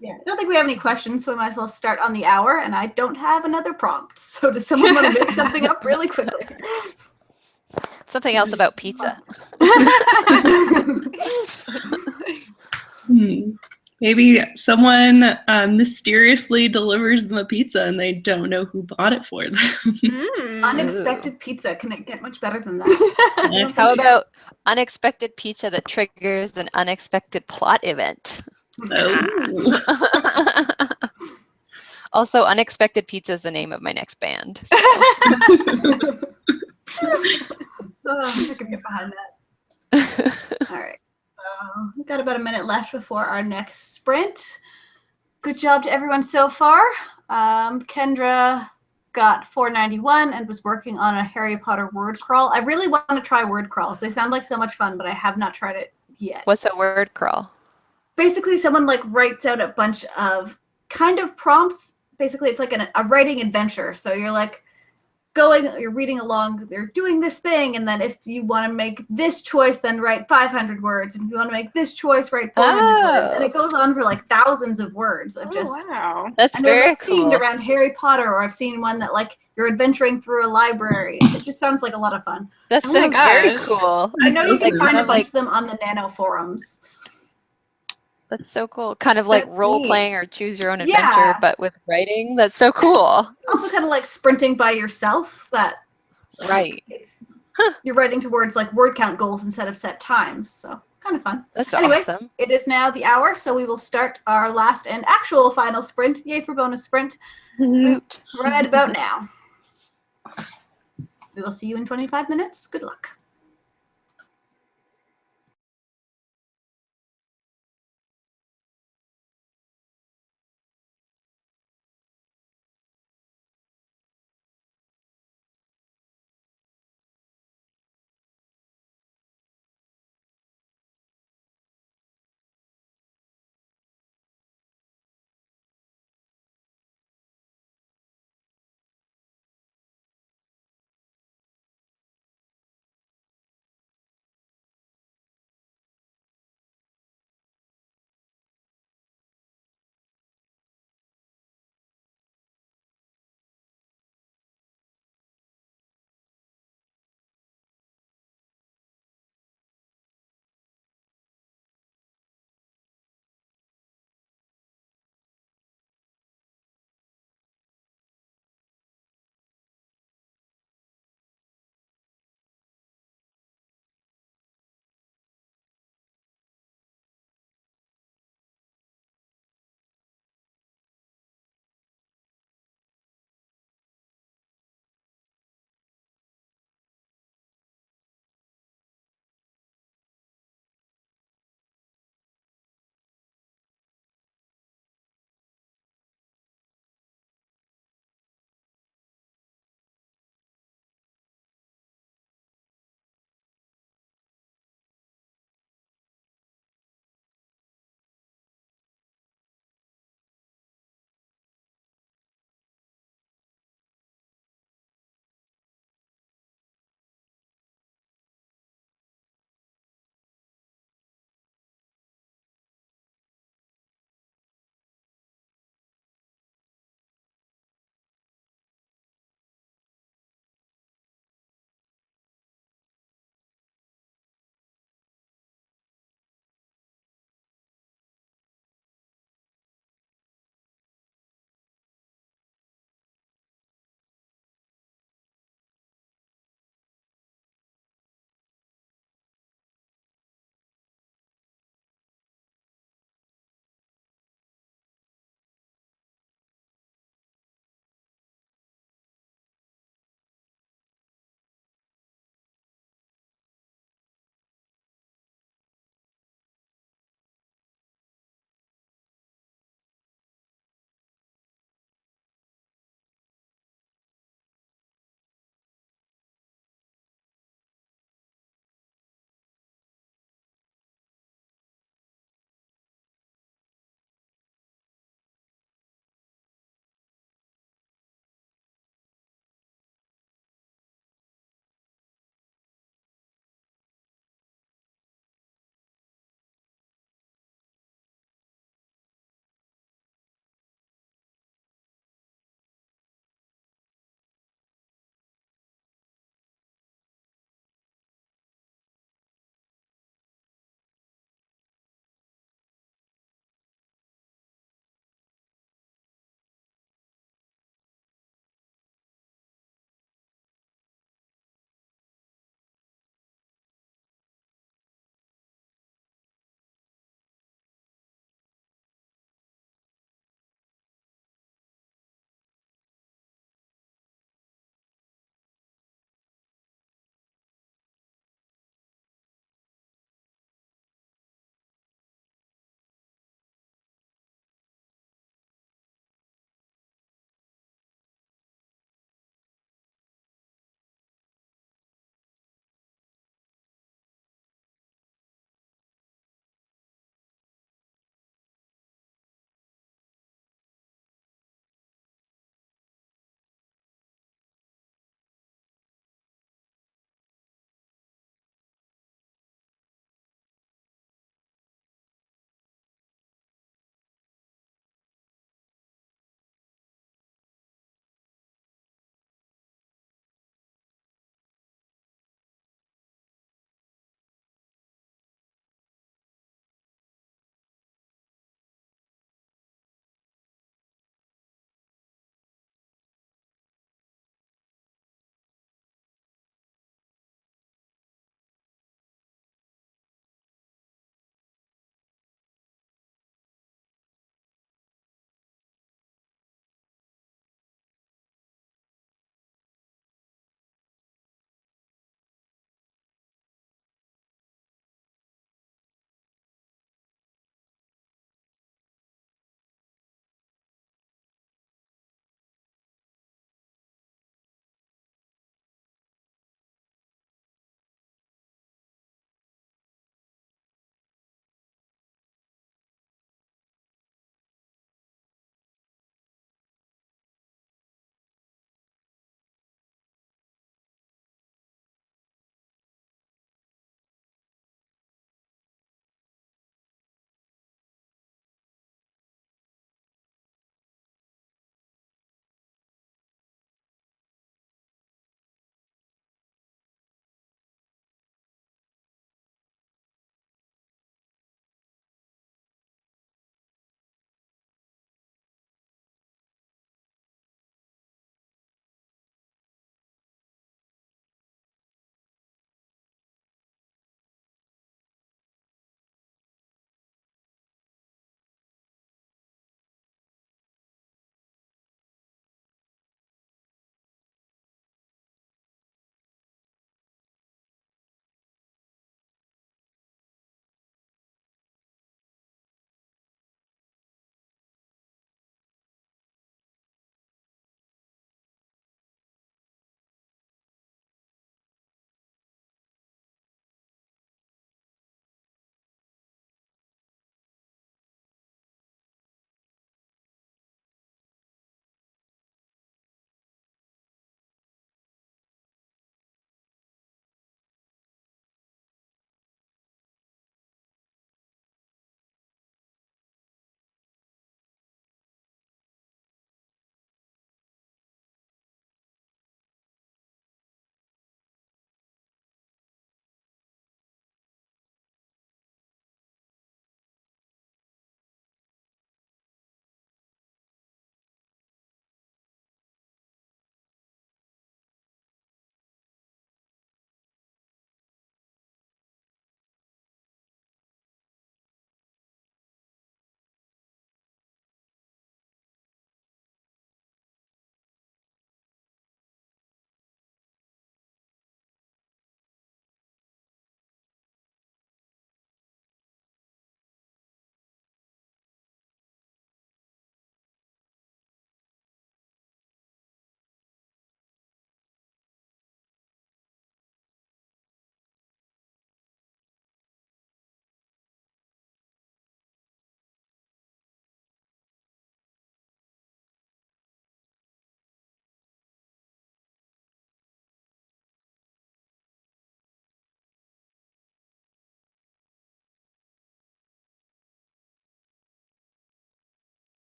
[SPEAKER 1] Yeah, I don't think we have any questions, so we might as well start on the hour, and I don't have another prompt. So does someone want to make something up really quickly?
[SPEAKER 3] Something else about pizza.
[SPEAKER 4] Maybe someone mysteriously delivers them a pizza and they don't know who bought it for them.
[SPEAKER 1] Unexpected pizza. Can it get much better than that? I don't think
[SPEAKER 3] How
[SPEAKER 1] so.
[SPEAKER 3] about unexpected pizza that triggers an unexpected plot event?
[SPEAKER 4] Oh.
[SPEAKER 3] Also, Unexpected Pizza is the name of my next band. So.
[SPEAKER 1] I can get behind that. All right. We've got about a minute left before our next sprint. Good job to everyone so far. Kendra got 491 and was working on a Harry Potter word crawl. I really want to try word crawls. They sound like so much fun, but I have not tried it yet.
[SPEAKER 3] What's a word crawl?
[SPEAKER 1] Basically, someone like writes out a bunch of kind of prompts. Basically, it's like a writing adventure. So you're like you're reading along, they're doing this thing, and then if you want to make this choice, then write 500 words, and if you want to make this choice, write 400 words, and it goes on for like thousands of words of just.
[SPEAKER 2] Wow.
[SPEAKER 3] That's
[SPEAKER 1] And they're
[SPEAKER 3] very
[SPEAKER 1] like themed
[SPEAKER 3] cool.
[SPEAKER 1] around Harry Potter, or I've seen one that like you're adventuring through a library. It just sounds like a lot of fun.
[SPEAKER 3] That
[SPEAKER 2] Oh my
[SPEAKER 3] sounds very
[SPEAKER 2] gosh.
[SPEAKER 3] cool.
[SPEAKER 1] I know you can
[SPEAKER 4] Awesome.
[SPEAKER 1] find a
[SPEAKER 3] Like-
[SPEAKER 1] bunch of them on the Nano forums.
[SPEAKER 3] That's so cool. Kind of like
[SPEAKER 2] That's
[SPEAKER 3] role
[SPEAKER 2] neat.
[SPEAKER 3] playing or choose your own
[SPEAKER 1] Yeah.
[SPEAKER 3] adventure, but with writing. That's so cool.
[SPEAKER 1] Also kind of like sprinting by yourself, that
[SPEAKER 3] Right.
[SPEAKER 1] It's you're writing towards like word count goals instead of set times, so kind of fun.
[SPEAKER 3] That's
[SPEAKER 1] Anyways,
[SPEAKER 3] awesome.
[SPEAKER 1] it is now the hour, so we will start our last and actual final sprint. Yay for bonus sprint.
[SPEAKER 3] Woot.
[SPEAKER 1] Right about now. We will see you in 25 minutes. Good luck.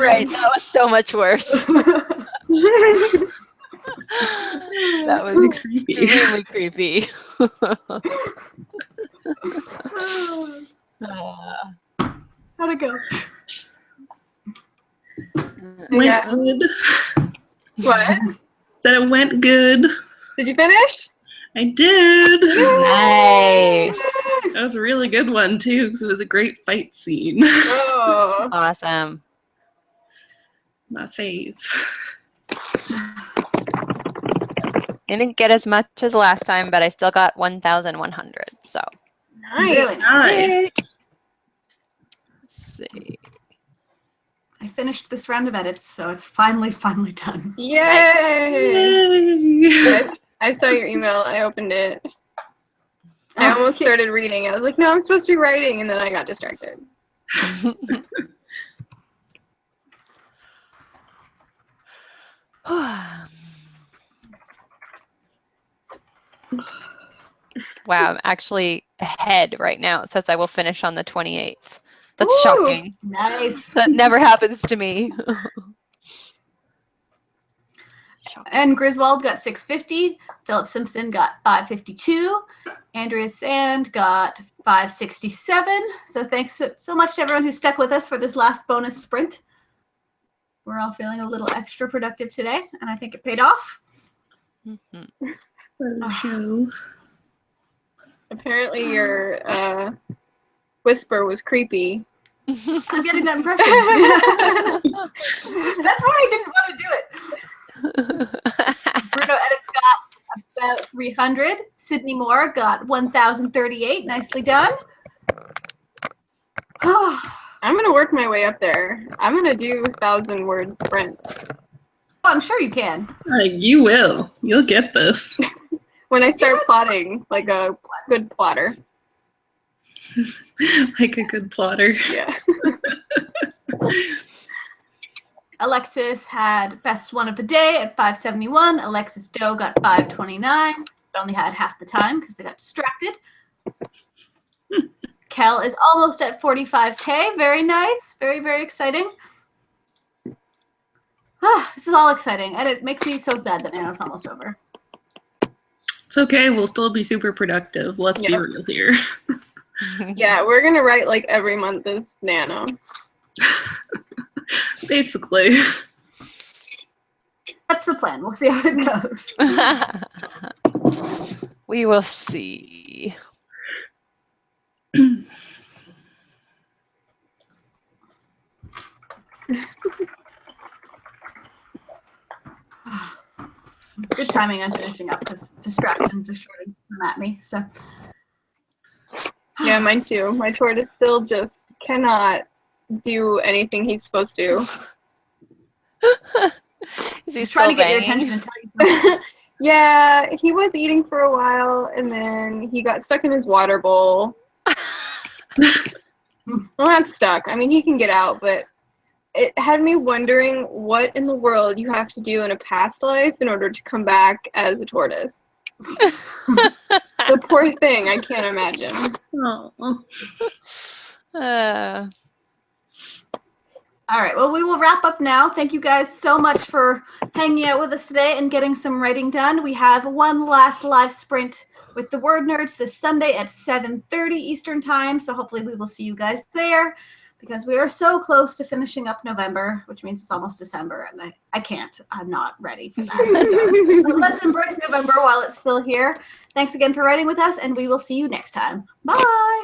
[SPEAKER 3] You're right. That was so much worse. That was extremely creepy.
[SPEAKER 1] How'd it go?
[SPEAKER 4] Went good.
[SPEAKER 2] What?
[SPEAKER 4] Said it went good.
[SPEAKER 2] Did you finish?
[SPEAKER 4] I did.
[SPEAKER 3] Nice.
[SPEAKER 4] That was a really good one too, because it was a great fight scene.
[SPEAKER 2] Oh.
[SPEAKER 3] Awesome.
[SPEAKER 4] My fave.
[SPEAKER 3] Didn't get as much as last time, but I still got 1,100. So
[SPEAKER 2] Nice.
[SPEAKER 1] Really nice.
[SPEAKER 4] Nice.
[SPEAKER 3] let's see.
[SPEAKER 1] I finished this round of edits, so it's finally done.
[SPEAKER 2] Yay!
[SPEAKER 4] Yay.
[SPEAKER 2] I saw your email. I opened it. I almost started reading. I was like, no, I'm supposed to be writing, and then I got distracted.
[SPEAKER 3] Wow, I'm actually ahead right now. It says I will finish on the 28th. That's
[SPEAKER 2] Ooh,
[SPEAKER 3] shocking.
[SPEAKER 1] Nice.
[SPEAKER 3] That never happens to me.
[SPEAKER 1] And Griswold got 650. Philip Simpson got 552. Andrea Sand got 567. So thanks so much to everyone who stuck with us for this last bonus sprint. We're all feeling a little extra productive today, and I think it paid off.
[SPEAKER 4] Show.
[SPEAKER 2] Apparently your whisper was creepy.
[SPEAKER 1] I'm getting that impression. That's why I didn't want to do it. Bruno Edits got about 300. Sydney Moore got 1,038. Nicely done.
[SPEAKER 2] I'm going to work my way up there. I'm going to do 1,000-word sprint.
[SPEAKER 1] I'm sure you can.
[SPEAKER 4] You will. You'll get this.
[SPEAKER 2] When I start plotting like a good plotter.
[SPEAKER 4] Like a good plotter.
[SPEAKER 2] Yeah.
[SPEAKER 1] Alexis had best one of the day at 571. Alexis Doe got 529. But only had half the time because they got distracted. Kel is almost at 45K. Very nice. Very, very exciting. This is all exciting, and it makes me so sad that Nano's almost over.
[SPEAKER 4] It's okay. We'll still be super productive. Let's be real here.
[SPEAKER 2] Yeah, we're going to write like every month as Nano.
[SPEAKER 4] Basically.
[SPEAKER 1] That's the plan. We'll see how it goes.
[SPEAKER 3] We will see.
[SPEAKER 1] Good timing on finishing up because distractions are shorting at me. So
[SPEAKER 2] Yeah, mine too. My tortoise still just cannot do anything he's supposed to.
[SPEAKER 3] Is he
[SPEAKER 1] he's trying to get your
[SPEAKER 3] banging?
[SPEAKER 1] attention and tell you something.
[SPEAKER 2] Yeah, he was eating for a while, and then he got stuck in his water bowl. Well, not stuck. I mean, he can get out, but it had me wondering what in the world you have to do in a past life in order to come back as a tortoise. The poor thing, I can't imagine.
[SPEAKER 4] Oh.
[SPEAKER 1] All right. Well, we will wrap up now. Thank you guys so much for hanging out with us today and getting some writing done. We have one last live sprint with the WordNerds this Sunday at 7:30 Eastern Time. So hopefully we will see you guys there because we are so close to finishing up November, which means it's almost December, and I can't. I'm not ready for that. So let's embrace November while it's still here. Thanks again for writing with us, and we will see you next time. Bye.